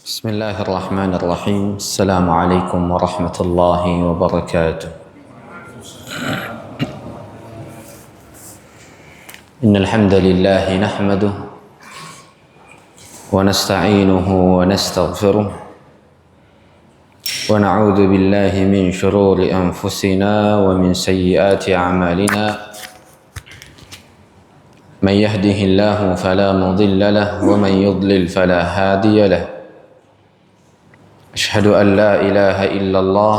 بسم الله الرحمن الرحيم. السلام عليكم ورحمة الله وبركاته. إن الحمد لله نحمده ونستعينه ونستغفره ونعوذ بالله من شرور أنفسنا ومن سيئات أعمالنا. من يهده الله فلا مضل له ومن يضلل فلا هادي له. أشهد أن لا إله إلا الله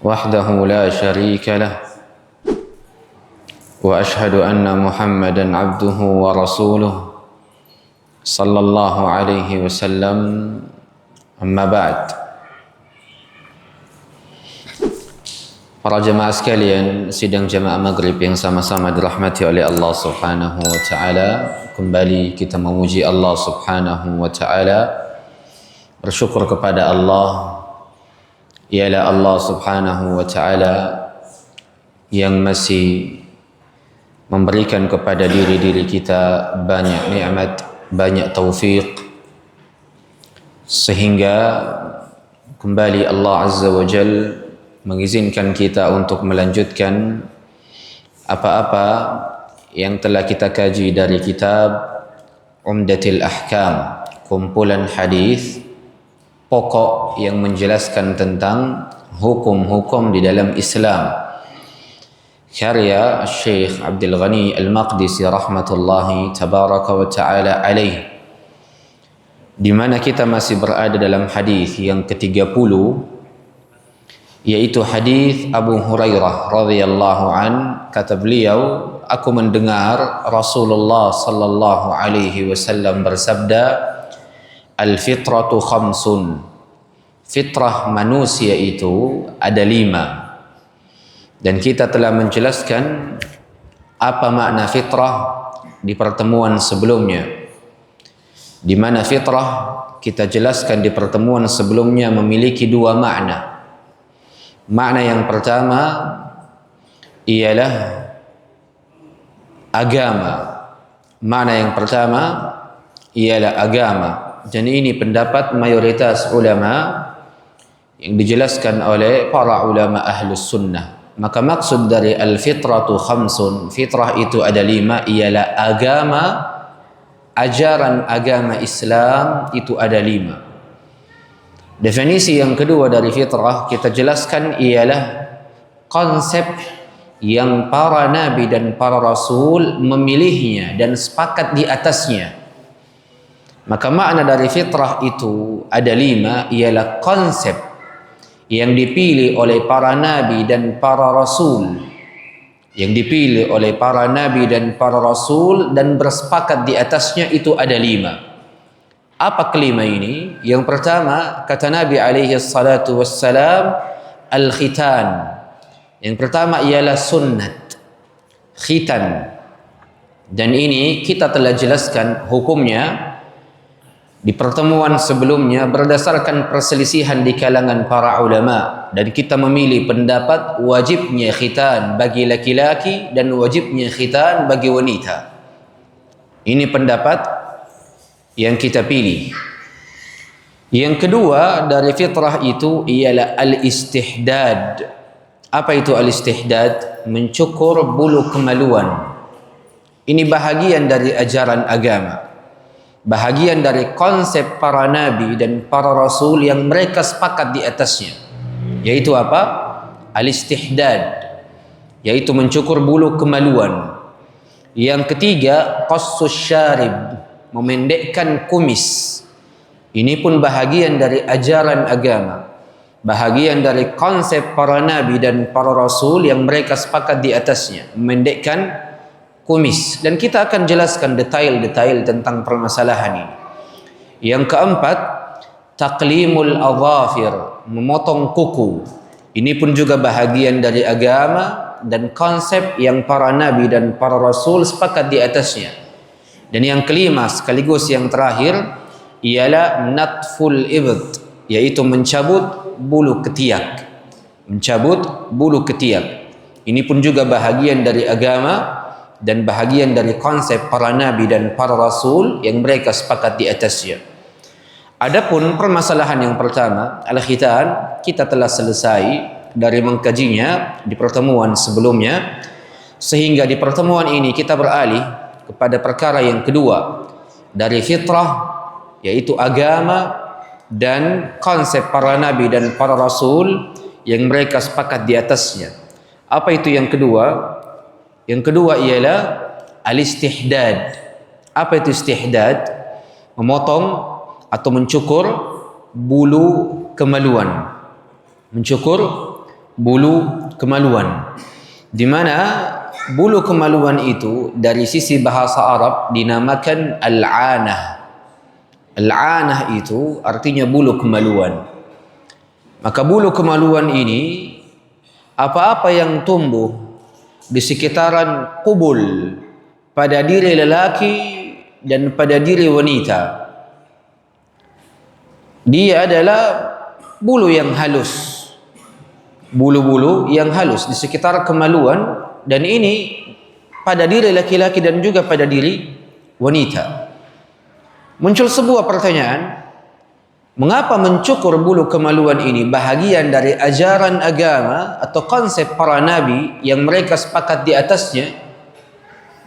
وحده لا شريك له وأشهد أن محمدا عبده ورسوله صلى الله عليه وسلم. أما بعد. Para jemaah sekalian, sidang jemaah maghrib yang sama-sama dirahmati oleh Allah Subhanahu wa taala, kembali kita memuji Allah Subhanahu wa taala, bersyukur kepada Allah. Ialah Allah Subhanahu wa taala yang masih memberikan kepada diri-diri kita banyak nikmat, banyak taufik, sehingga kembali Allah Azza wa Jal mengizinkan kita untuk melanjutkan apa-apa yang telah kita kaji dari kitab Umdatul Ahkam, kumpulan hadis pokok yang menjelaskan tentang hukum-hukum di dalam Islam, karya Syekh Abdul Ghani Al-Maqdisi rahmatullahi tabaraka wa ta'ala alaih, di mana kita masih berada dalam hadis yang ke-30, yaitu hadis Abu Hurairah radhiyallahu an. Kata beliau, aku mendengar Rasulullah sallallahu alaihi wasallam bersabda, al-fitratu khamsun. Fitrah manusia itu ada 5. Dan kita telah menjelaskan apa makna fitrah di pertemuan sebelumnya, di mana fitrah kita jelaskan di pertemuan sebelumnya memiliki 2 makna. Makna yang pertama ialah agama. Makna yang pertama ialah agama. Dan ini pendapat mayoritas ulama yang dijelaskan oleh para ulama ahlus sunnah. Maka maksud dari al-fitratu khamsun, fitrah itu ada 5, ialah agama, ajaran agama Islam itu ada 5. Definisi yang kedua dari fitrah kita jelaskan ialah konsep yang para nabi dan para rasul memilihnya dan sepakat di atasnya. Maka makna dari fitrah itu ada 5, ialah konsep yang dipilih oleh para nabi dan para rasul, yang dipilih oleh para nabi dan para rasul dan bersepakat di atasnya, itu ada 5. Apa kelima ini? Yang pertama, kata Nabi alaihi salatu wassalam, al-khitan. Yang pertama ialah sunnat khitan. Dan ini kita telah jelaskan hukumnya di pertemuan sebelumnya berdasarkan perselisihan di kalangan para ulama, dan kita memilih pendapat wajibnya khitan bagi laki-laki dan wajibnya khitan bagi wanita. Ini pendapat yang kita pilih. Yang kedua dari fitrah itu ialah al-istihdad. Apa itu al-istihdad? Mencukur bulu kemaluan. Ini bahagian dari ajaran agama, bahagian dari konsep para nabi dan para rasul yang mereka sepakat di atasnya. Yaitu apa? Al-istihdad, yaitu mencukur bulu kemaluan. Yang ketiga, qassus syarib, memendekkan kumis. Ini pun bahagian dari ajaran agama, bahagian dari konsep para nabi dan para rasul yang mereka sepakat di atasnya, memendekkan kumis. Dan kita akan jelaskan detail-detail tentang permasalahan ini. Yang keempat, taqlimul adhafir, memotong kuku. Ini pun juga bahagian dari agama dan konsep yang para nabi dan para rasul sepakat di atasnya. Dan yang kelima sekaligus yang terakhir ialah natful ibd, yaitu mencabut bulu ketiak. Mencabut bulu ketiak. Ini pun juga bahagian dari agama dan bahagian dari konsep para nabi dan para rasul yang mereka sepakat di atasnya. Adapun permasalahan yang pertama, al-khitan, kita telah selesai dari mengkajinya di pertemuan sebelumnya, sehingga di pertemuan ini kita beralih kepada perkara yang kedua dari fitrah, yaitu agama dan konsep para nabi dan para rasul yang mereka sepakat di atasnya. Apa itu yang kedua? Yang kedua ialah al-istihdad. Apa itu istihdad? Memotong atau mencukur bulu kemaluan. Mencukur bulu kemaluan. Di mana bulu kemaluan itu dari sisi bahasa Arab dinamakan al-anah. Al-anah itu artinya bulu kemaluan. Maka bulu kemaluan ini apa-apa yang tumbuh di sekitaran kubul pada diri lelaki dan pada diri wanita, dia adalah bulu yang halus, bulu-bulu yang halus di sekitar kemaluan, dan ini pada diri laki-laki dan juga pada diri wanita. Muncul sebuah pertanyaan, mengapa mencukur bulu kemaluan ini bahagian dari ajaran agama atau konsep para nabi yang mereka sepakat di atasnya?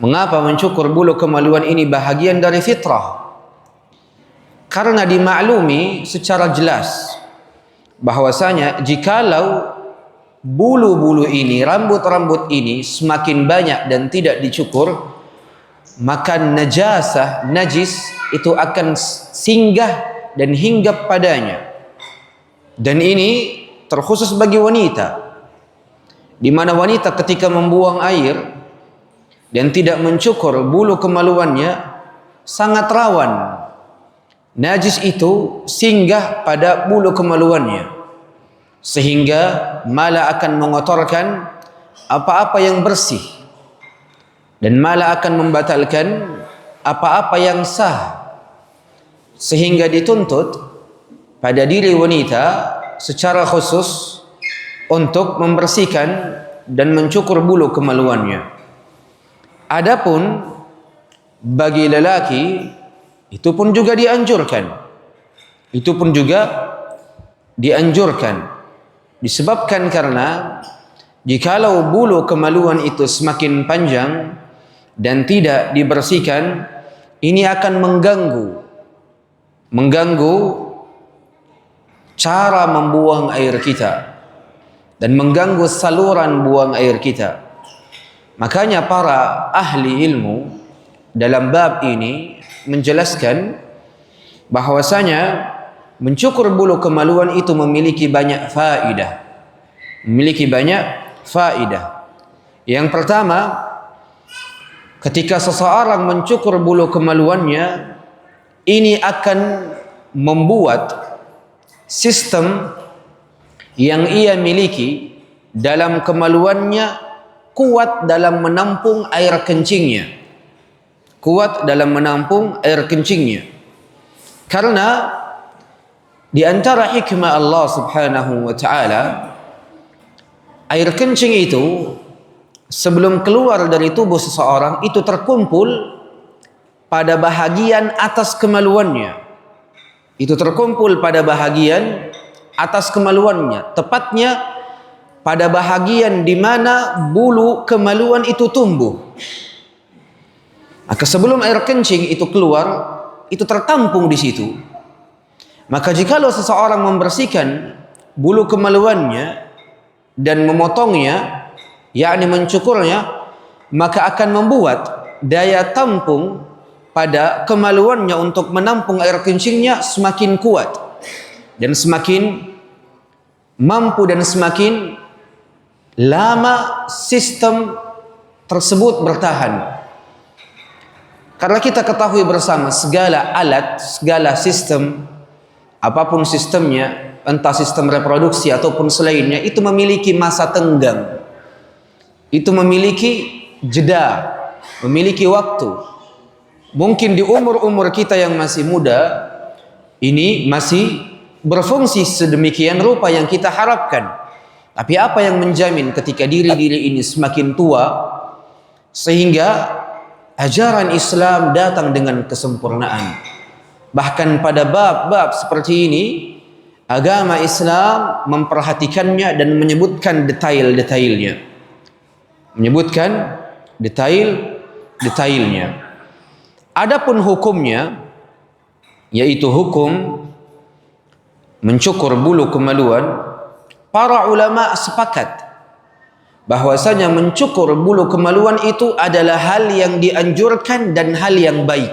Mengapa mencukur bulu kemaluan ini bahagian dari fitrah? Karena dimaklumi secara jelas bahwasanya jikalau bulu-bulu ini, rambut-rambut ini semakin banyak dan tidak dicukur, maka najasah, najis itu akan singgah dan hinggap padanya. Dan ini terkhusus bagi wanita, di mana wanita ketika membuang air dan tidak mencukur bulu kemaluannya sangat rawan najis itu singgah pada bulu kemaluannya, sehingga malah akan mengotorkan apa-apa yang bersih dan malah akan membatalkan apa-apa yang sah, sehingga dituntut pada diri wanita secara khusus untuk membersihkan dan mencukur bulu kemaluannya. Adapun bagi lelaki itu pun juga dianjurkan. Itu pun juga dianjurkan. Disebabkan karena jikalau bulu kemaluan itu semakin panjang dan tidak dibersihkan, ini akan mengganggu cara membuang air kita dan mengganggu saluran buang air kita. Makanya para ahli ilmu dalam bab ini menjelaskan bahwasanya mencukur bulu kemaluan itu memiliki banyak faedah. Memiliki banyak faedah. Yang pertama, ketika seseorang mencukur bulu kemaluannya, ini akan membuat sistem yang ia miliki dalam kemaluannya kuat dalam menampung air kencingnya. Kuat dalam menampung air kencingnya. Karena di antara hikmah Allah Subhanahu wa taala, air kencing itu sebelum keluar dari tubuh seseorang itu terkumpul pada bahagian atas kemaluannya. Itu terkumpul pada bahagian atas kemaluannya, tepatnya pada bahagian di mana bulu kemaluan itu tumbuh. Maka sebelum air kencing itu keluar, itu tertampung di situ. Maka jikalau seseorang membersihkan bulu kemaluannya dan memotongnya, yakni mencukurnya, maka akan membuat daya tampung pada kemaluannya untuk menampung air kencingnya semakin kuat dan semakin mampu dan semakin lama sistem tersebut bertahan. Karena kita ketahui bersama segala alat, segala sistem, apapun sistemnya, entah sistem reproduksi ataupun selainnya, itu memiliki masa tenggang. Itu memiliki jeda, memiliki waktu. Mungkin di umur-umur kita yang masih muda, ini masih berfungsi sedemikian rupa yang kita harapkan. Tapi apa yang menjamin ketika diri-diri ini semakin tua, sehingga ajaran Islam datang dengan kesempurnaan. Bahkan pada bab-bab seperti ini, agama Islam memperhatikannya dan menyebutkan detail-detailnya. Menyebutkan detail-detailnya. Adapun hukumnya, yaitu hukum mencukur bulu kemaluan, para ulama sepakat bahwasanya mencukur bulu kemaluan itu adalah hal yang dianjurkan dan hal yang baik.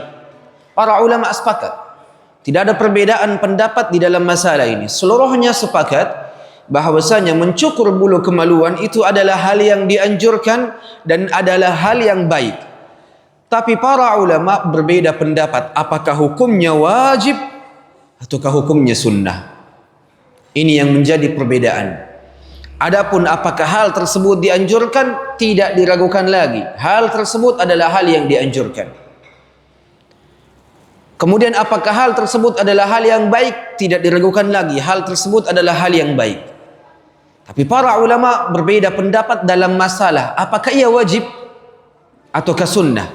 Para ulama sepakat. Tidak ada perbedaan pendapat di dalam masalah ini. Seluruhnya sepakat bahwasanya mencukur bulu kemaluan itu adalah hal yang dianjurkan dan adalah hal yang baik. Tapi para ulama berbeda pendapat, apakah hukumnya wajib ataukah hukumnya sunnah. Ini yang menjadi perbedaan. Adapun apakah hal tersebut dianjurkan, tidak diragukan lagi. Hal tersebut adalah hal yang dianjurkan. Kemudian apakah hal tersebut adalah hal yang baik, tidak diragukan lagi. Hal tersebut adalah hal yang baik. Tapi para ulama berbeda pendapat dalam masalah apakah ia wajib ataukah sunnah.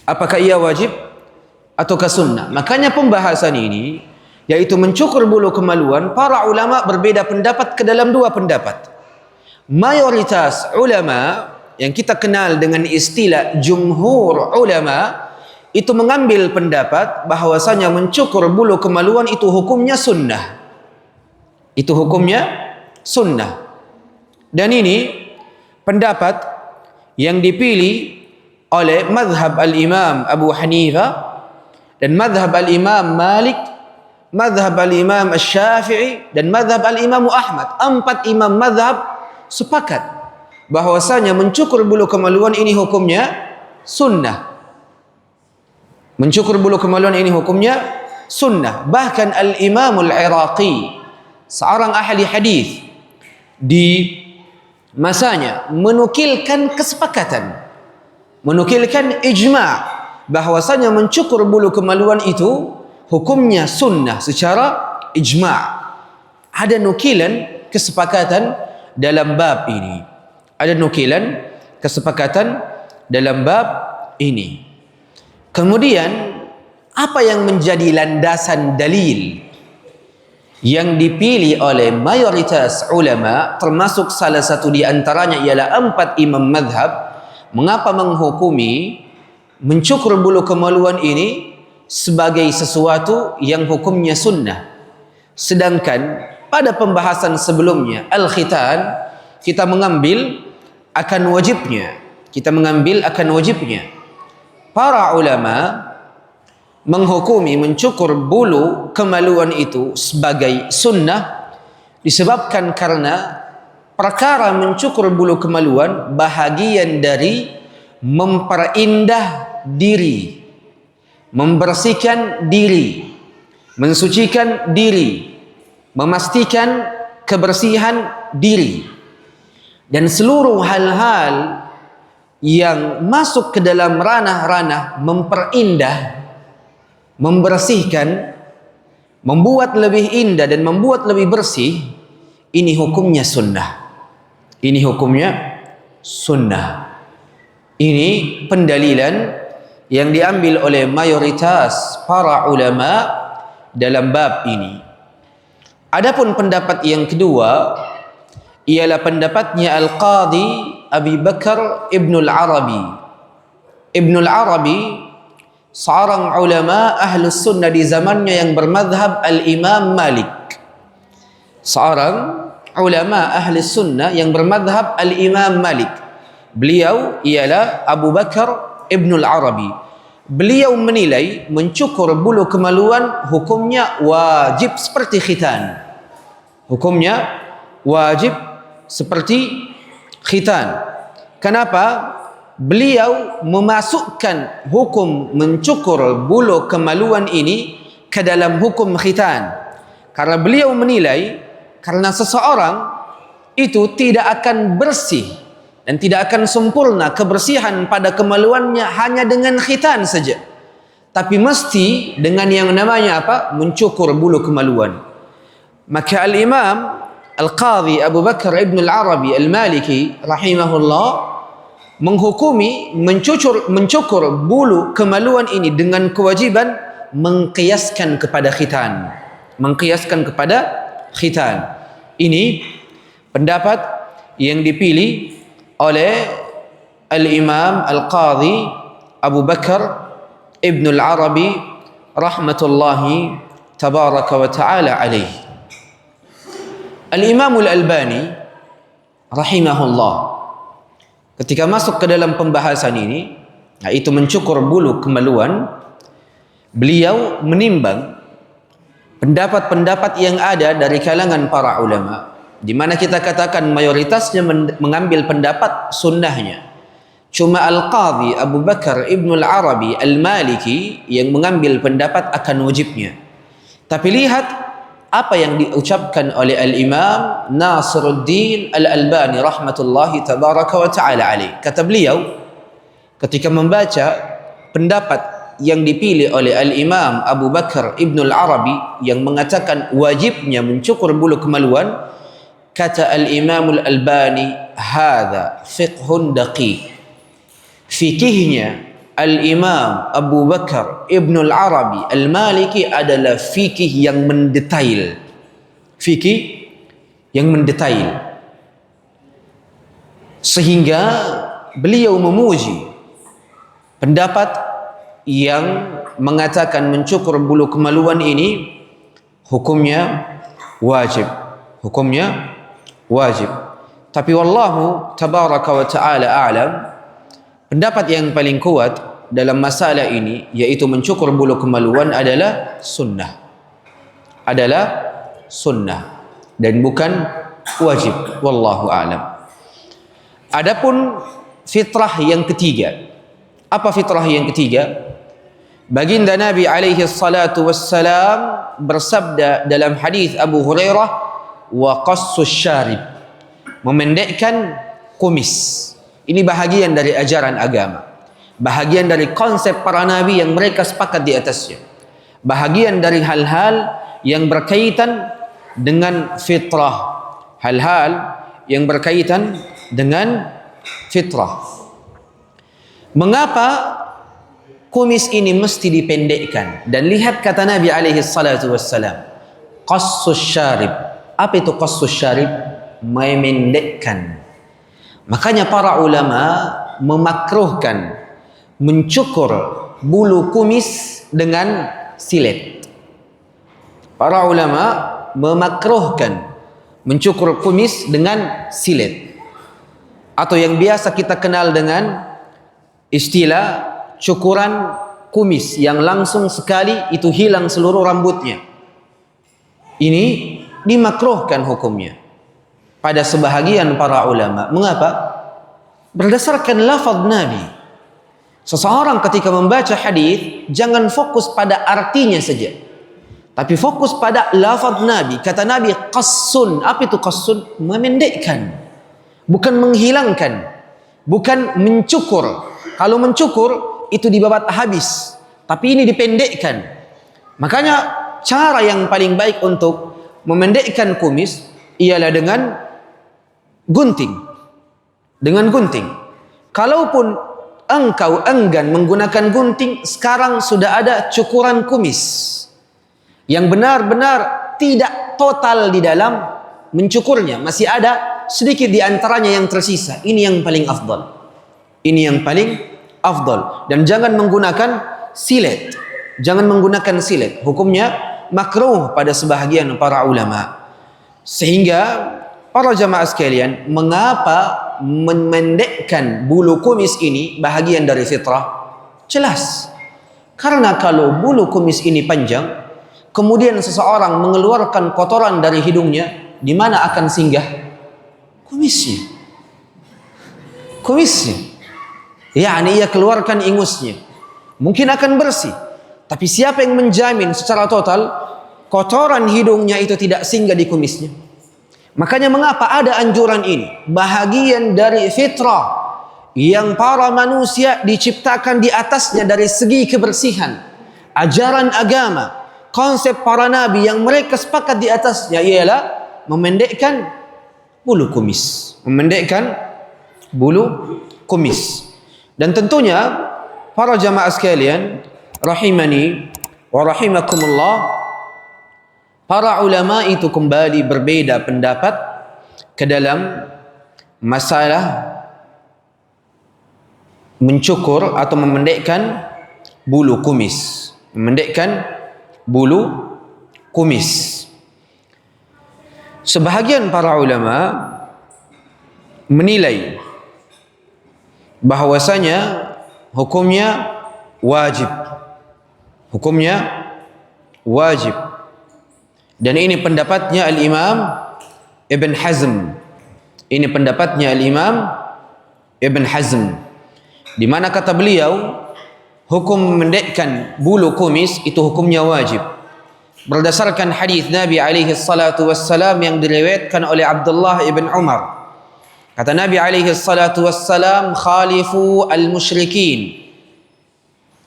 Apakah ia wajib ataukah sunnah. Makanya pembahasan ini, yaitu mencukur bulu kemaluan, para ulama berbeda pendapat ke dalam dua pendapat. Mayoritas ulama yang kita kenal dengan istilah jumhur ulama itu mengambil pendapat bahwasanya mencukur bulu kemaluan itu hukumnya sunnah. Itu hukumnya sunnah. Dan ini pendapat yang dipilih oleh mazhab al-Imam Abu Hanifah dan mazhab al-Imam Malik, mazhab al-Imam Asy-Syafi'i dan mazhab al-Imam Ahmad. 4 imam mazhab sepakat bahwasanya mencukur bulu kemaluan ini hukumnya sunnah. Mencukur bulu kemaluan ini hukumnya sunnah. Bahkan al-Imam al-Iraqi, seorang ahli hadis di masanya, menukilkan kesepakatan, menukilkan ijma' bahwasanya mencukur bulu kemaluan itu hukumnya sunnah secara ijma'. Ada nukilan kesepakatan dalam bab ini. Ada nukilan kesepakatan dalam bab ini. Kemudian apa yang menjadi landasan dalil yang dipilih oleh mayoritas ulama, termasuk salah satu di antaranya ialah 4 imam mazhab, mengapa menghukumi mencukur bulu kemaluan ini sebagai sesuatu yang hukumnya sunnah. Sedangkan pada pembahasan sebelumnya al-khitan, kita mengambil akan wajibnya. Kita mengambil akan wajibnya. Para ulama menghukumi mencukur bulu kemaluan itu sebagai sunnah disebabkan karena perkara mencukur bulu kemaluan bahagian dari memperindah diri, membersihkan diri, mensucikan diri, memastikan kebersihan diri, dan seluruh hal-hal yang masuk ke dalam ranah-ranah memperindah, membersihkan, membuat lebih indah dan membuat lebih bersih, ini hukumnya sunnah. Ini hukumnya sunnah. Ini pendalilan yang diambil oleh mayoritas para ulama dalam bab ini. Adapun pendapat yang kedua ialah pendapatnya Al-Qadhi Abi Bakar Ibn al-Arabi. Ibn al-Arabi seorang ulama Ahlus Sunnah di zamannya yang bermadhab Al-Imam Malik. Seorang ulama Ahlus Sunnah yang bermadhab Al-Imam Malik. Beliau ialah Abu Bakar Ibn al-Arabi. Beliau menilai mencukur bulu kemaluan hukumnya wajib seperti khitan. Hukumnya wajib seperti khitan. Kenapa? Beliau memasukkan hukum mencukur bulu kemaluan ini ke dalam hukum khitan. Karena beliau menilai karena seseorang itu tidak akan bersih dan tidak akan sempurna kebersihan pada kemaluannya hanya dengan khitan saja, tapi mesti dengan yang namanya apa? Mencukur bulu kemaluan. Maka Al-Imam Al-Qadhi Abu Bakar Ibn al-Arabi Al-Maliki rahimahullah menghukumi mencukur bulu kemaluan ini dengan kewajiban mengkiaskan kepada khitan. Mengkiaskan kepada khitan. Ini pendapat yang dipilih oleh Al-Imam Al-Qadhi Abu Bakar Ibn Al-Arabi rahmatullahi tabaraka wa ta'ala alaih. Al-Imam Al-Albani rahimahullah ketika masuk ke dalam pembahasan ini, yaitu mencukur bulu kemaluan, beliau menimbang pendapat-pendapat yang ada dari kalangan para ulama, di mana kita katakan mayoritasnya mengambil pendapat sunnahnya. Cuma Al-Qadhi Abu Bakar Ibn Al-Arabi Al-Maliki yang mengambil pendapat akan wajibnya. Tapi lihat apa yang diucapkan oleh Al-Imam Nasiruddin Al-Albani rahmatullahi tabaraka wa ta'ala alaih. Kata beliau ketika membaca pendapat yang dipilih oleh Al-Imam Abu Bakar Ibn Al-Arabi yang mengatakan wajibnya mencukur bulu kemaluan, kata Al-Imam Al-Albani, hadha fiqhun daqiq. Fikihnya Al-Imam Abu Bakar Ibn Al-Arabi Al-Maliki adalah fikih yang mendetail. Fikih yang mendetail. Sehingga beliau memuji pendapat yang mengatakan mencukur bulu kemaluan ini hukumnya wajib. Hukumnya wajib. Tapi wallahu tabaraka wa ta'ala a'lam, pendapat yang paling kuat dalam masalah ini yaitu mencukur bulu kemaluan adalah sunnah. Adalah sunnah dan bukan wajib. Wallahu a'lam. Adapun fitrah yang ketiga. Apa fitrah yang ketiga? Baginda Nabi alaihi salatu wassalam bersabda dalam hadis Abu Hurairah, wa qassus syarib, memendekkan kumis. Ini bahagian dari ajaran agama, bahagian dari konsep para nabi yang mereka sepakat di atasnya, bahagian dari hal-hal yang berkaitan dengan fitrah, hal-hal yang berkaitan dengan fitrah. Mengapa kumis ini mesti dipendekkan? Dan lihat kata Nabi alaihi salatu wassalam, qassus syarib. Apa itu qassus syarib? Memendekkan. Makanya para ulama memakruhkan mencukur bulu kumis dengan silet. Para ulama memakruhkan mencukur kumis dengan silet, atau yang biasa kita kenal dengan istilah cukuran kumis yang langsung sekali itu hilang seluruh rambutnya. Ini dimakruhkan hukumnya pada sebahagian para ulama. Mengapa? Berdasarkan lafaz Nabi. Seseorang ketika membaca hadis jangan fokus pada artinya saja, tapi fokus pada lafaz Nabi. Kata Nabi qassun. Apa itu qassun? Memendekkan, bukan menghilangkan, bukan mencukur. Kalau mencukur itu dibabat habis, tapi ini dipendekkan. Makanya cara yang paling baik untuk memendekkan kumis ialah dengan gunting. Dengan gunting. Kalaupun engkau enggan menggunakan gunting, sekarang sudah ada cukuran kumis yang benar-benar tidak total di dalam mencukurnya, masih ada sedikit di antaranya yang tersisa. Ini yang paling afdal. Ini yang paling afdal. Dan jangan menggunakan silet. Jangan menggunakan silet. Hukumnya makruh pada sebahagian para ulama. Sehingga para jamaah sekalian, mengapa memendekkan bulu kumis ini bahagian dari fitrah? Jelas. Karena kalau bulu kumis ini panjang, kemudian seseorang mengeluarkan kotoran dari hidungnya, di mana akan singgah? Kumisnya. Kumisnya. yakni ia keluarkan ingusnya, mungkin akan bersih, tapi siapa yang menjamin secara total kotoran hidungnya itu tidak singgah di kumisnya? Makanya mengapa ada anjuran ini, bahagian dari fitrah yang para manusia diciptakan di atasnya dari segi kebersihan, ajaran agama, konsep para nabi yang mereka sepakat di atasnya ialah memendekkan bulu kumis, memendekkan bulu kumis. Dan tentunya para jamaah sekalian rahimani wa rahimakumullah, para ulama itu kembali berbeda pendapat ke dalam masalah mencukur atau memendekkan bulu kumis. Memendekkan bulu kumis. Sebahagian para ulama menilai bahwasanya hukumnya wajib. Hukumnya wajib. Dan ini pendapatnya Al-Imam Ibn Hazm. Ini pendapatnya Al-Imam Ibn Hazm, di mana kata beliau hukum memendekkan bulu kumis itu hukumnya wajib berdasarkan hadis Nabi alaihi salatu wassalam yang diriwayatkan oleh Abdullah ibn Umar. Kata Nabi alaihi salatu wassalam, khalifu al-musyrikin,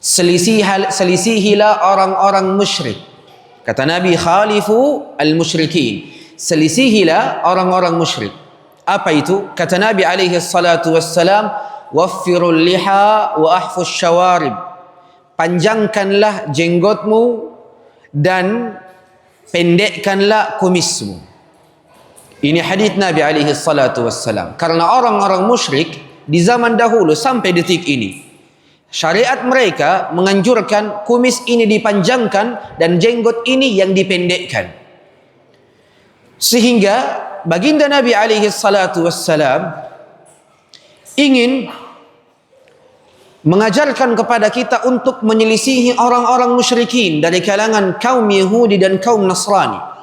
selisihilah orang-orang musyrik. Kata Nabi, khalifu al-musyrikin, selisihilah orang-orang musyrik. Apa itu? Kata Nabi alaihi salatu wassalam, waffirul liha wa ahfus syawarib, panjangkanlah jenggotmu dan pendekkanlah kumismu. Ini hadis Nabi alaihi salatu wassalam. Karena orang-orang musyrik di zaman dahulu sampai detik ini, syariat mereka menganjurkan kumis ini dipanjangkan dan jenggot ini yang dipendekkan. Sehingga baginda Nabi alaihi salatu wassalam ingin mengajarkan kepada kita untuk menyelisihi orang-orang musyrikin dari kalangan kaum Yahudi dan kaum Nasrani.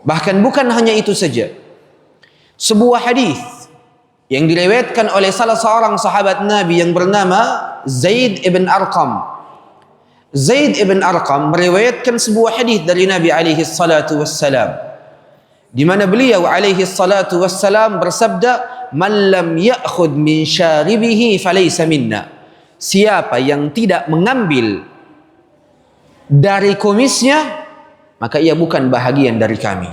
Bahkan bukan hanya itu saja. Sebuah hadis yang diriwayatkan oleh salah seorang sahabat Nabi yang bernama Zaid ibn Arqam. Zaid ibn Arqam meriwayatkan sebuah hadis dari Nabi alaihi salatu wassalam, di mana beliau alaihi salatu wassalam bersabda, man lam ya'khudh min syaribihi falaysa minna, siapa yang tidak mengambil dari kumisnya maka ia bukan bahagian dari kami.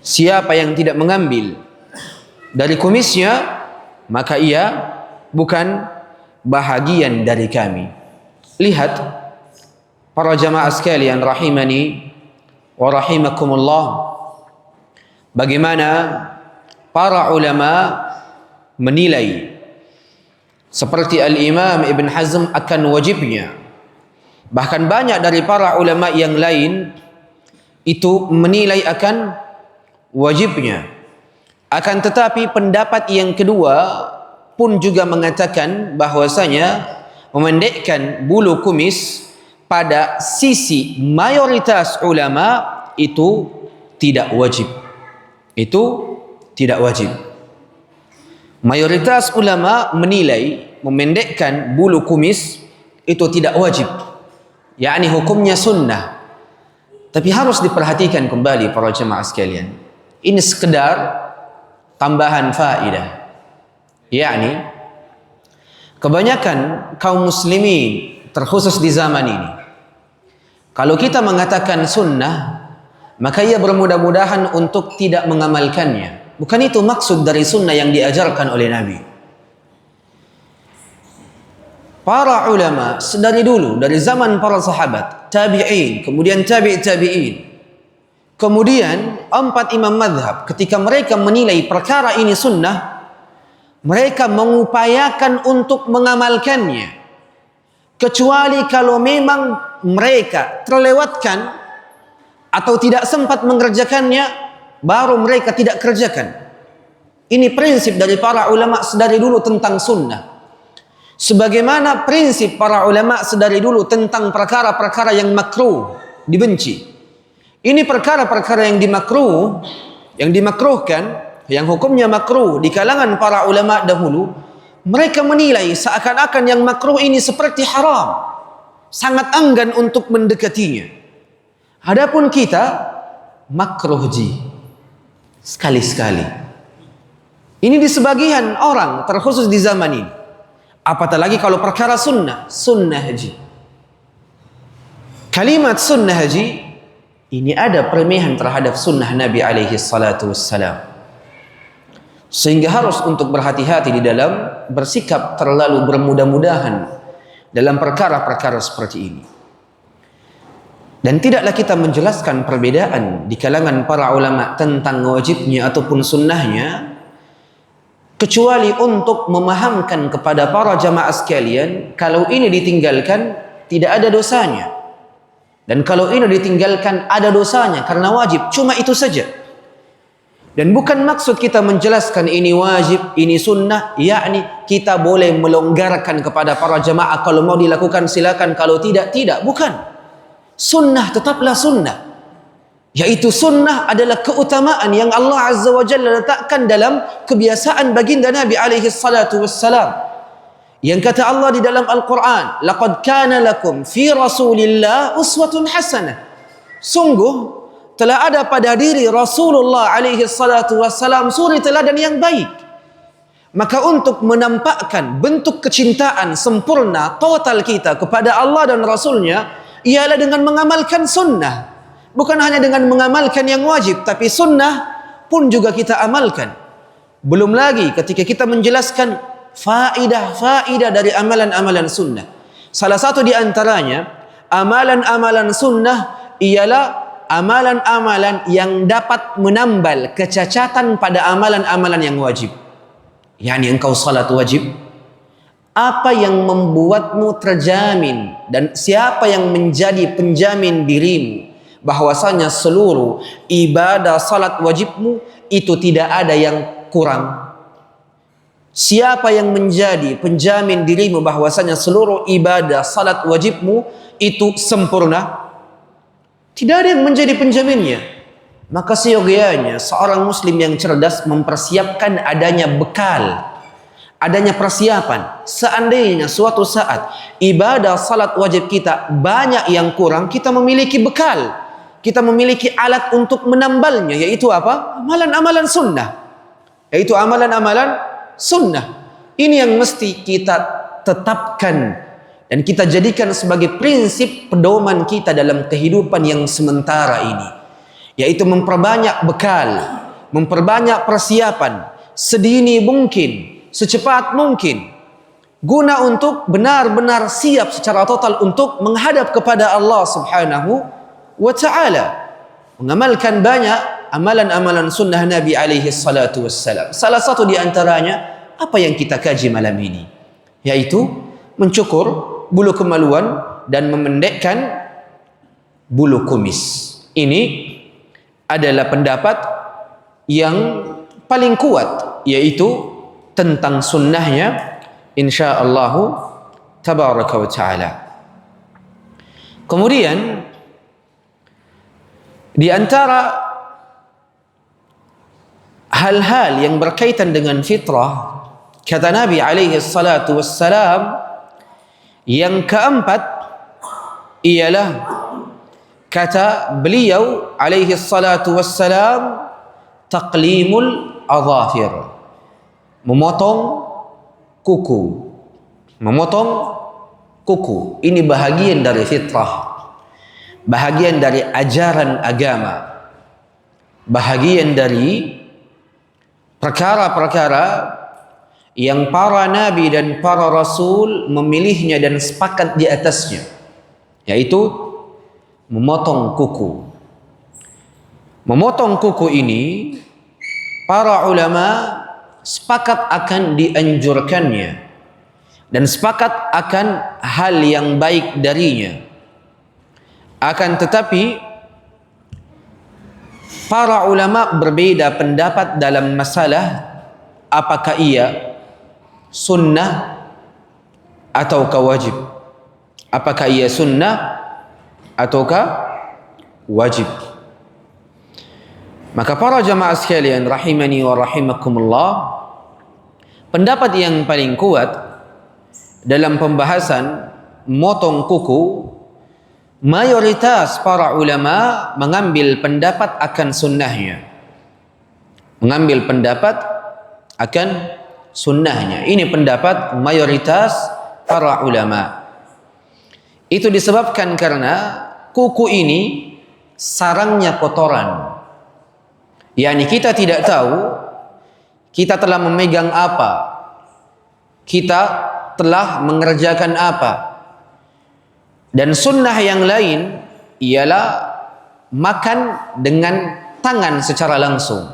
Siapa yang tidak mengambil dari kumisnya maka ia bukan bahagian dari kami. Lihat para jamaah sekalian rahimani wa rahimakumullah, bagaimana para ulama menilai seperti Al-Imam Ibn Hazm akan wajibnya. Bahkan banyak dari para ulama yang lain itu menilai akan wajibnya. Akan tetapi pendapat yang kedua pun juga mengatakan bahwasanya memendekkan bulu kumis pada sisi mayoritas ulama itu tidak wajib. Itu tidak wajib. Mayoritas ulama menilai memendekkan bulu kumis itu tidak wajib, yakni hukumnya sunnah. Tapi harus diperhatikan kembali para jemaah sekalian, ini sekedar tambahan faedah, yakni kebanyakan kaum muslimin terkhusus di zaman ini, kalau kita mengatakan sunnah maka ia bermudah-mudahan untuk tidak mengamalkannya. Bukan itu maksud dari sunnah yang diajarkan oleh Nabi. Para ulama sedari dulu, dari zaman para sahabat, tabi'in, kemudian tabi'in, kemudian 4 imam madhab, ketika mereka menilai perkara ini sunnah, mereka mengupayakan untuk mengamalkannya. Kecuali kalau memang mereka terlewatkan atau tidak sempat mengerjakannya, baru mereka tidak kerjakan. Ini prinsip dari para ulama sedari dulu tentang sunnah. Sebagaimana prinsip para ulama sedari dulu tentang perkara-perkara yang makruh, dibenci. Ini perkara-perkara yang dimakruh, yang dimakruhkan, yang hukumnya makruh di kalangan para ulama dahulu, mereka menilai seakan-akan yang makruh ini seperti haram, sangat enggan untuk mendekatinya. Adapun kita makruh sekali-sekali. Ini di sebagian orang, terkhusus di zaman ini. Apatah lagi kalau perkara sunnah haji. Kalimat sunnah haji ini ada permihan terhadap sunnah Nabi alaihi salatu wassalam. Sehingga harus untuk berhati-hati di dalam bersikap terlalu bermudah-mudahan dalam perkara-perkara seperti ini. Dan tidaklah kita menjelaskan perbedaan di kalangan para ulama tentang wajibnya ataupun sunnahnya kecuali untuk memahamkan kepada para jamaah sekalian kalau ini ditinggalkan tidak ada dosanya, dan kalau ini ditinggalkan ada dosanya karena wajib. Cuma itu saja. Dan bukan maksud kita menjelaskan ini wajib, ini sunnah, yakni kita boleh melonggarkan kepada para jamaah, kalau mau dilakukan silakan, kalau tidak, tidak. Bukan. Sunnah tetaplah sunnah, yaitu sunnah adalah keutamaan yang Allah Azza wa Jalla letakkan dalam kebiasaan baginda Nabi alaihi salatu wassalam. Yang kata Allah di dalam Al-Quran, laqad kana lakum fi rasulillah uswatun hasanah. Sungguh telah ada pada diri Rasulullah alaihi salatu wassalam suri teladan yang baik. Maka untuk menampakkan bentuk kecintaan sempurna total kita kepada Allah dan Rasulnya ialah dengan mengamalkan sunnah. Bukan hanya dengan mengamalkan yang wajib, tapi sunnah pun juga kita amalkan. Belum lagi ketika kita menjelaskan faidah dari amalan-amalan sunnah. Salah satu di antaranya, amalan-amalan sunnah ialah amalan-amalan yang dapat menambal kecacatan pada amalan-amalan yang wajib. Yani engkau salat wajib, apa yang membuatmu terjamin dan siapa yang menjadi penjamin dirimu bahwasanya seluruh ibadah salat wajibmu itu tidak ada yang kurang? Siapa yang menjadi penjamin dirimu bahwasanya seluruh ibadah salat wajibmu itu sempurna? Tidak ada yang menjadi penjaminnya. Maka seyogianya seorang muslim yang cerdas mempersiapkan adanya bekal, adanya persiapan. Seandainya suatu saat ibadah salat wajib kita banyak yang kurang, kita memiliki bekal, kita memiliki alat untuk menambalnya, yaitu apa? Amalan-amalan sunnah. Yaitu amalan-amalan sunnah. Ini yang mesti kita tetapkan dan kita jadikan sebagai prinsip pedoman kita dalam kehidupan yang sementara ini, yaitu memperbanyak bekal, memperbanyak persiapan sedini mungkin, secepat mungkin, guna untuk benar-benar siap secara total untuk menghadap kepada Allah Subhanahu wa ta'ala, mengamalkan banyak amalan-amalan sunnah Nabi alaihi salatu wassalam. Salah satu di antaranya apa yang kita kaji malam ini, yaitu mencukur bulu kemaluan dan memendekkan bulu kumis. Ini adalah pendapat yang paling kuat, yaitu tentang sunnahnya insyaallah tabaraka wa ta'ala. Kemudian di antara hal-hal yang berkaitan dengan fitrah, kata Nabi alaihi salatu wassalam, yang keempat ialah, kata beliau alaihi salatu wassalam, taqlimul adhafir, memotong kuku. Memotong kuku ini bahagian dari fitrah, bahagian dari ajaran agama, bahagian dari perkara-perkara yang para nabi dan para rasul memilihnya dan sepakat di atasnya, yaitu memotong kuku. Memotong kuku ini para ulama sepakat akan dianjurkannya dan sepakat akan hal yang baik darinya. Akan tetapi para ulama berbeda pendapat dalam masalah apakah ia sunnah ataukah wajib. Apakah ia sunnah ataukah wajib. Maka para jamaah sekalian rahimani wa rahimakumullah, pendapat yang paling kuat dalam pembahasan motong kuku, mayoritas para ulama mengambil pendapat akan sunnahnya. Mengambil pendapat akan sunnahnya. Ini pendapat mayoritas para ulama. Itu disebabkan karena kuku ini sarangnya kotoran. Yani kita tidak tahu kita telah memegang apa, kita telah mengerjakan apa. Dan sunnah yang lain ialah makan dengan tangan secara langsung.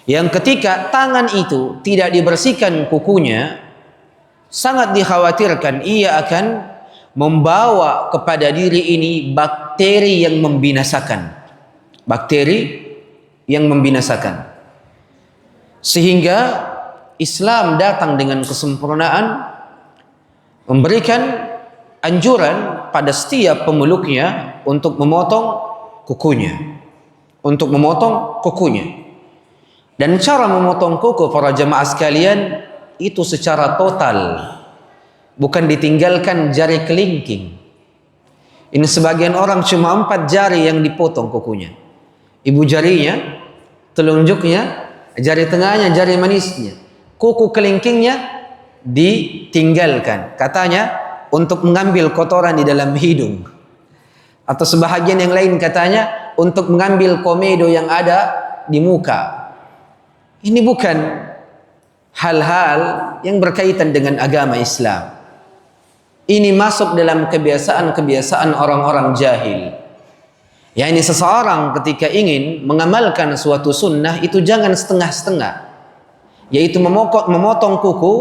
Yang ketika tangan itu tidak dibersihkan kukunya, sangat dikhawatirkan ia akan membawa kepada diri ini bakteri yang membinasakan. Bakteri yang membinasakan. Sehingga Islam datang dengan kesempurnaan, memberikan anjuran pada setiap pemeluknya untuk memotong kukunya. Untuk memotong kukunya. Dan cara memotong kuku para jemaah sekalian itu secara total, bukan ditinggalkan jari kelingking. Ini sebagian orang cuma 4 jari yang dipotong kukunya. Ibu jarinya, telunjuknya, jari tengahnya, jari manisnya. Kuku kelingkingnya ditinggalkan. Katanya untuk mengambil kotoran di dalam hidung. Atau sebahagian yang lain katanya untuk mengambil komedo yang ada di muka. Ini bukan hal-hal yang berkaitan dengan agama Islam. Ini masuk dalam kebiasaan-kebiasaan orang-orang jahil. Ya, ini seseorang ketika ingin mengamalkan suatu sunnah itu jangan setengah-setengah. Yaitu memotong kuku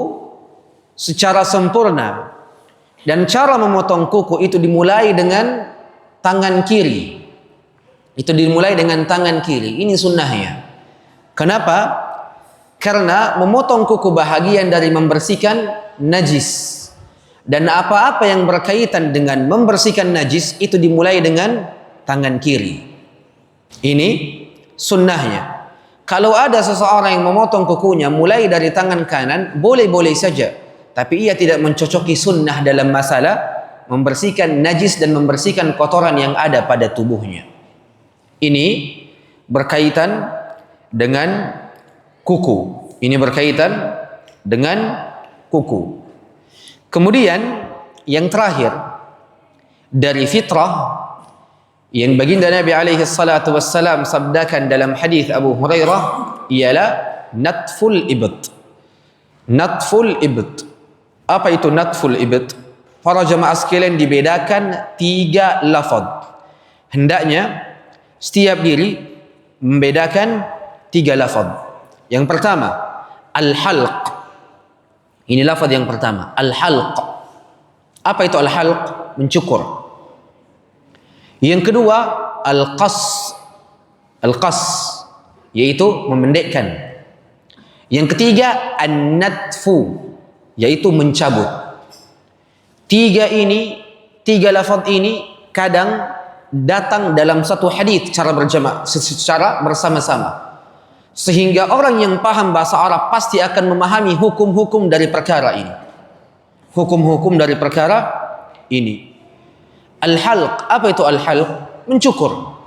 secara sempurna. Dan cara memotong kuku itu dimulai dengan tangan kiri. Itu dimulai dengan tangan kiri. Ini sunnahnya. Kenapa? Karena memotong kuku bahagian dari membersihkan najis. Dan apa-apa yang berkaitan dengan membersihkan najis itu dimulai dengan tangan kiri. Ini sunnahnya. Kalau ada seseorang yang memotong kukunya mulai dari tangan kanan, boleh-boleh saja. Tapi ia tidak mencocoki sunnah dalam masalah membersihkan najis dan membersihkan kotoran yang ada pada tubuhnya. Ini berkaitan dengan kuku. Ini berkaitan dengan kuku. Kemudian yang terakhir dari fitrah yang baginda Nabi alaihi salatu wassalam sabdakan dalam hadis Abu Hurairah ialah natful ibt. Natful ibt. Apa itu natful ibt? Para jemaah sekalian dibedakan 3 lafaz. Hendaknya setiap diri membedakan 3 lafaz. Yang pertama, al-halq. Ini lafaz yang pertama, al-halq. Apa itu al-halq? Mencukur. Yang kedua, al-qas. Al-qas, yaitu memendekkan. Yang ketiga, an-natfu, yaitu mencabut. 3 lafaz ini kadang datang dalam satu hadis secara berjamaah, secara bersama-sama. Sehingga orang yang paham bahasa Arab pasti akan memahami hukum-hukum dari perkara ini. Hukum-hukum dari perkara ini. Al-halq, apa itu al-halq? Mencukur.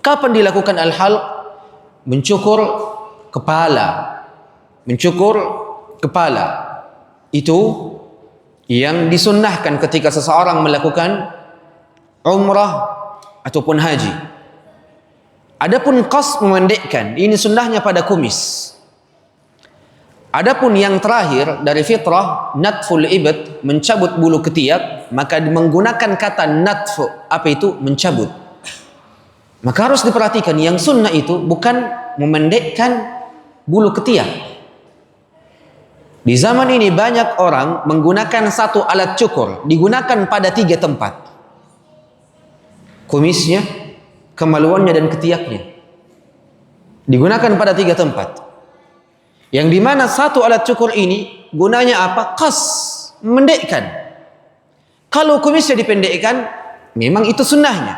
Kapan dilakukan al-halq? Mencukur kepala. Mencukur kepala. Itu yang disunnahkan ketika seseorang melakukan umrah ataupun haji. Adapun qas memendekkan, ini sunnahnya pada kumis. Adapun yang terakhir dari fitrah, natful ibt, mencabut bulu ketiak, maka menggunakan kata natfu, apa itu? Mencabut. Maka harus diperhatikan, yang sunnah itu bukan memendekkan bulu ketiak. Di zaman ini banyak orang menggunakan satu alat cukur, digunakan pada 3 tempat. Kumisnya, kemaluannya dan ketiaknya. Digunakan pada 3 tempat. Yang dimana satu alat cukur ini gunanya apa? Qas, memendekkan. Kalau kumisnya dipendekkan, memang itu sunnahnya.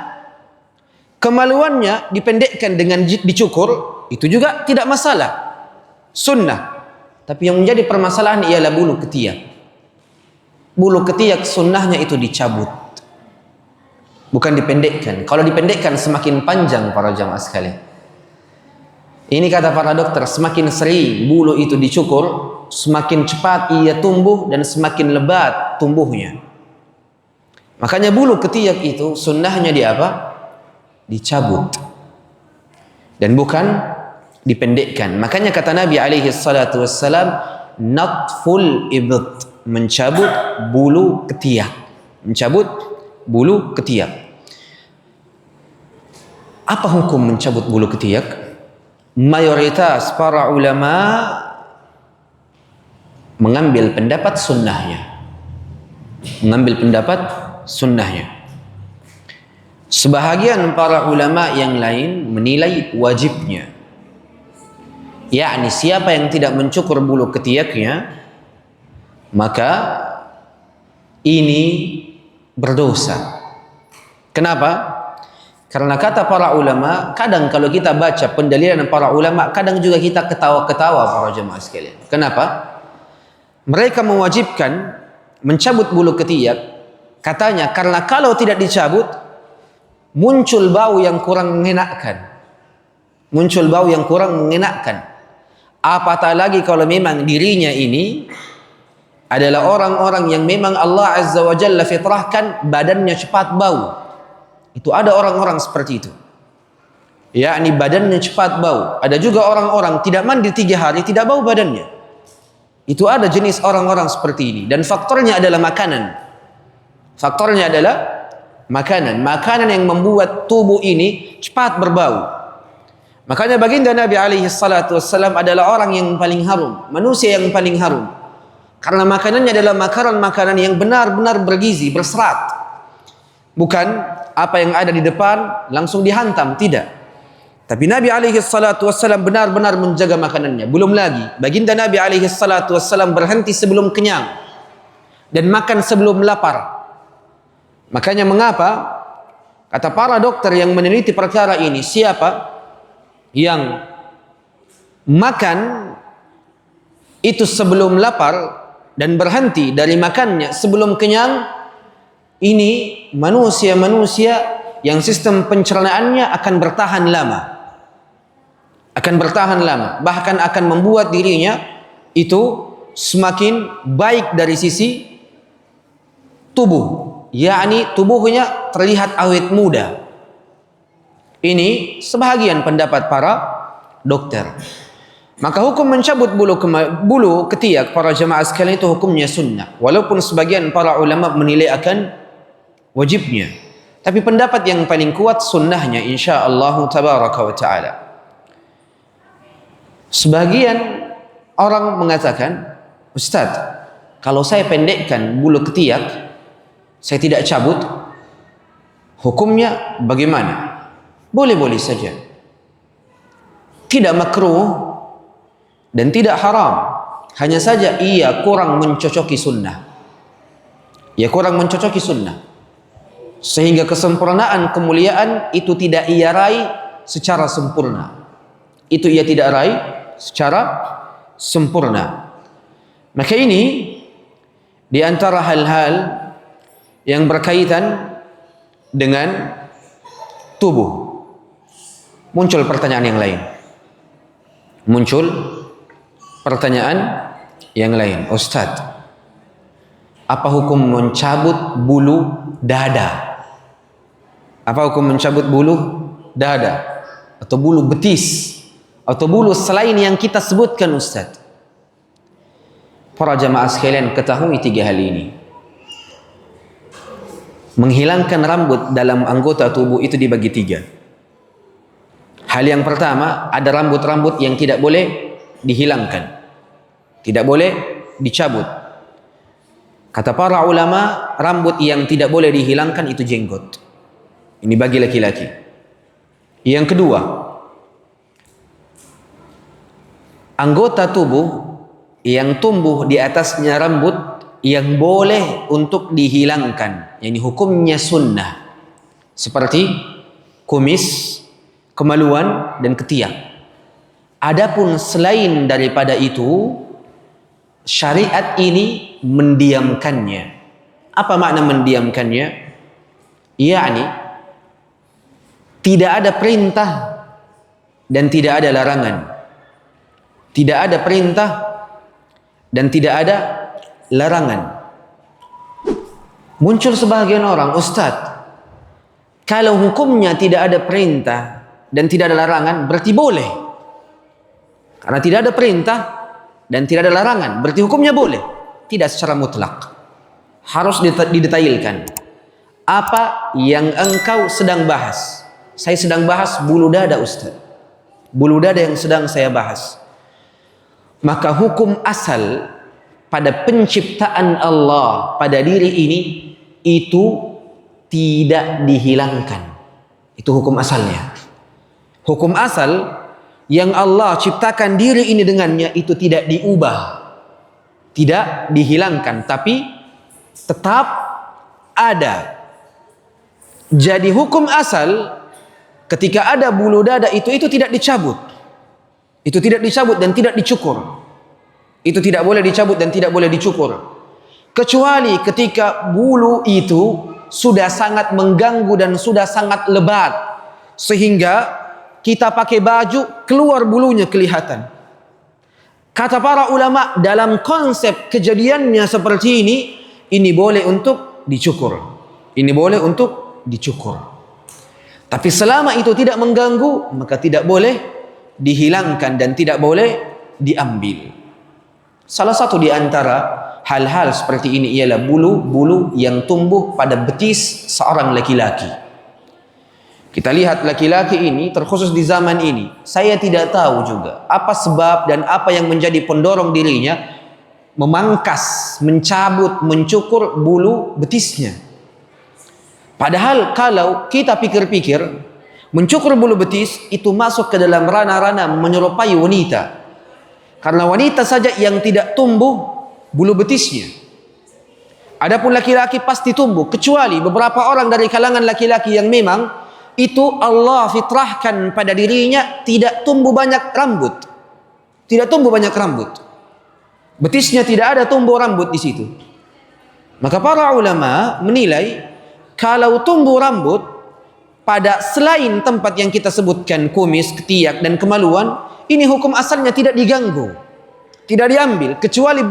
Kemaluannya dipendekkan dengan dicukur, itu juga tidak masalah. Sunnah. Tapi yang menjadi permasalahan ialah bulu ketiak. Bulu ketiak sunnahnya itu dicabut. Bukan dipendekkan. Kalau dipendekkan semakin panjang para jamaah sekalian. Ini kata para dokter, semakin sering bulu itu dicukur, semakin cepat ia tumbuh dan semakin lebat tumbuhnya. Makanya bulu ketiak itu sunnahnya di apa? Dicabut. Dan bukan dipendekkan. Makanya kata Nabi alaihi salatu wassalam, natful ibt, mencabut bulu ketiak. Mencabut bulu ketiak. Apa hukum mencabut bulu ketiak? Mayoritas para ulama mengambil pendapat sunnahnya. Sebahagian para ulama yang lain menilai wajibnya. Yakni siapa yang tidak mencukur bulu ketiaknya, maka ini berdosa. Kenapa? Karena kata para ulama, kadang kalau kita baca pendalilan para ulama, kadang juga kita ketawa-ketawa para jemaah sekalian. Kenapa? Mereka mewajibkan mencabut bulu ketiak, katanya karena kalau tidak dicabut muncul bau yang kurang mengenakkan. Apatah lagi kalau memang dirinya ini adalah orang-orang yang memang Allah Azza wa Jalla fitrahkan badannya cepat bau. Itu ada orang-orang seperti itu. Yakni badannya cepat bau. Ada juga orang-orang tidak mandi 3 hari tidak bau badannya. Itu ada jenis orang-orang seperti ini. Dan faktornya adalah makanan. Makanan yang membuat tubuh ini cepat berbau. Makanya baginda Nabi alaihi salatu wassalam adalah orang yang paling harum, manusia yang paling harum. Karena makanannya adalah makanan yang benar-benar bergizi, berserat. Bukan apa yang ada di depan langsung dihantam, tidak. Tapi Nabi alaihi salatu wassalam benar-benar menjaga makanannya. Belum lagi baginda Nabi alaihi salatu wassalam berhenti sebelum kenyang dan makan sebelum lapar. Makanya mengapa kata para dokter yang meneliti perkara ini, siapa yang makan itu sebelum lapar dan berhenti dari makannya sebelum kenyang, ini manusia-manusia yang sistem pencernaannya akan bertahan lama, bahkan akan membuat dirinya itu semakin baik dari sisi tubuh, yakni tubuhnya terlihat awet muda. Ini sebahagian pendapat para dokter. Maka hukum mencabut bulu ketiak para jemaah sekalian itu hukumnya sunnah, walaupun sebagian para ulama menilai akan wajibnya. Tapi pendapat yang paling kuat sunnahnya insyaallah tabaraka wa ta'ala. Sebagian orang mengatakan, Ustaz, kalau saya pendekkan bulu ketiak, saya tidak cabut, hukumnya bagaimana? Boleh-boleh saja. Tidak makruh dan tidak haram. Hanya saja ia kurang mencocoki sunnah. Sehingga kesempurnaan kemuliaan itu tidak ia raih secara sempurna. Maka ini di antara hal-hal yang berkaitan dengan tubuh. Muncul pertanyaan yang lain. Ustaz, apa hukum mencabut bulu dada? Atau bulu betis, atau bulu selain yang kita sebutkan, Ustaz? Para jamaah sekalian, ketahui 3 hal ini. Menghilangkan rambut dalam anggota tubuh itu dibagi 3. Hal yang pertama, ada rambut-rambut yang tidak boleh dihilangkan, tidak boleh dicabut. Kata para ulama, rambut yang tidak boleh dihilangkan itu jenggot. Ini bagi laki-laki. Yang kedua, anggota tubuh yang tumbuh di atasnya rambut yang boleh untuk dihilangkan, yakni hukumnya sunnah, seperti kumis, kemaluan, dan ketiak. Adapun selain daripada itu, syariat ini mendiamkannya. Apa makna mendiamkannya? Yakni tidak ada perintah dan tidak ada larangan. Tidak ada perintah dan tidak ada larangan. Muncul sebagian orang, Ustaz, kalau hukumnya tidak ada perintah dan tidak ada larangan, berarti boleh. Karena tidak ada perintah dan tidak ada larangan, berarti hukumnya boleh. Tidak secara mutlak. Harus didetailkan. Apa yang engkau sedang bahas? Saya sedang bahas bulu dada, Ustaz. Bulu dada yang sedang saya bahas. Maka hukum asal pada penciptaan Allah pada diri ini itu tidak dihilangkan. Itu hukum asalnya. Hukum asal yang Allah ciptakan diri ini dengannya itu tidak diubah, tidak dihilangkan, tapi tetap ada. Jadi hukum asal ketika ada bulu dada itu tidak dicabut. Itu tidak dicabut dan tidak dicukur. Itu tidak boleh dicabut dan tidak boleh dicukur. Kecuali ketika bulu itu sudah sangat mengganggu dan sudah sangat lebat, sehingga kita pakai baju keluar bulunya kelihatan. Kata para ulama, dalam konsep kejadiannya seperti ini boleh untuk dicukur. Ini boleh untuk dicukur. Tapi selama itu tidak mengganggu, maka tidak boleh dihilangkan dan tidak boleh diambil. Salah satu di antara hal-hal seperti ini ialah bulu-bulu yang tumbuh pada betis seorang laki-laki. Kita lihat laki-laki ini, terkhusus di zaman ini, saya tidak tahu juga apa sebab dan apa yang menjadi pendorong dirinya memangkas, mencabut, mencukur bulu betisnya. Padahal kalau kita pikir-pikir, mencukur bulu betis itu masuk ke dalam ranah-ranah menyerupai wanita. Karena wanita saja yang tidak tumbuh bulu betisnya. Adapun laki-laki pasti tumbuh, kecuali beberapa orang dari kalangan laki-laki yang memang itu Allah fitrahkan pada dirinya tidak tumbuh banyak rambut. Tidak tumbuh banyak rambut. Betisnya tidak ada tumbuh rambut di situ. Maka para ulama menilai kalau tumbuh rambut pada selain tempat yang kita sebutkan, kumis, ketiak dan kemaluan, ini hukum asalnya tidak diganggu, tidak diambil, kecuali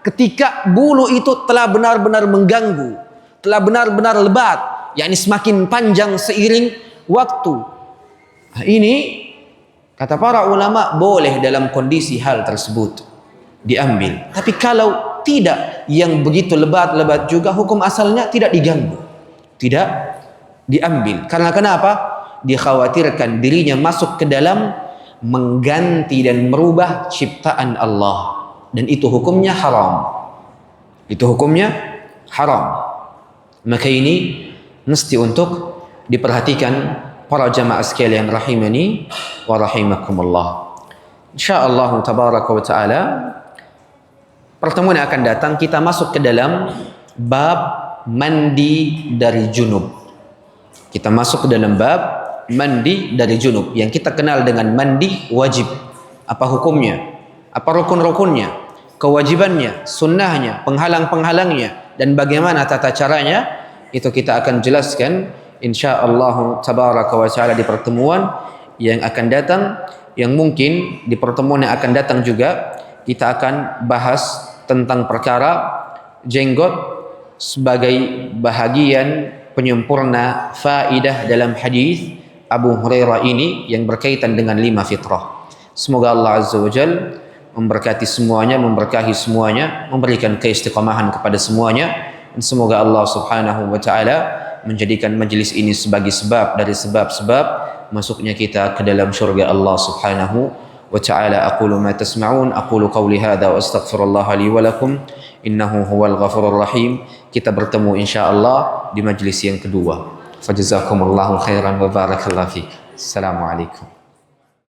ketika bulu itu telah benar-benar mengganggu, telah benar-benar lebat, yakni semakin panjang seiring waktu. Nah, ini kata para ulama boleh dalam kondisi hal tersebut diambil. Tapi kalau tidak, yang begitu lebat-lebat juga, hukum asalnya tidak diganggu, tidak diambil. Karena kenapa? Dikhawatirkan dirinya masuk ke dalam mengganti dan merubah ciptaan Allah, dan itu hukumnya haram. Itu hukumnya haram. Maka ini mesti untuk diperhatikan para jamaah sekalian rahimani wa rahimakumullah. Insyaallah tabaraka wa taala pertemuan yang akan datang kita masuk ke dalam bab mandi dari junub. Kita masuk ke dalam bab mandi dari junub yang kita kenal dengan mandi wajib. Apa hukumnya? Apa rukun-rukunnya? Kewajibannya, sunnahnya, penghalang-penghalangnya, dan bagaimana tata caranya? Itu kita akan jelaskan insyaallah tabaraka wa taala di pertemuan yang akan datang. Yang mungkin di pertemuan yang akan datang juga kita akan bahas tentang perkara jenggot sebagai bahagian penyempurna faidah dalam hadis Abu Hurairah ini yang berkaitan dengan 5 fitrah. Semoga Allah Azza wa Jalla memberkati semuanya, memberkahi semuanya, memberikan keistiqamahan kepada semuanya, dan semoga Allah Subhanahu wa taala menjadikan majlis ini sebagai sebab dari sebab-sebab masuknya kita ke dalam syurga Allah Subhanahu wa taala. Aqulu ma tasma'un, aqulu qawli hadza wa astaghfirullah li wa lakum innahu huwal ghafurur rahim. Kita bertemu insyaallah di majlis yang kedua. Fajazakumullahu khairan wa barakallahu fiik. Assalamualaikum.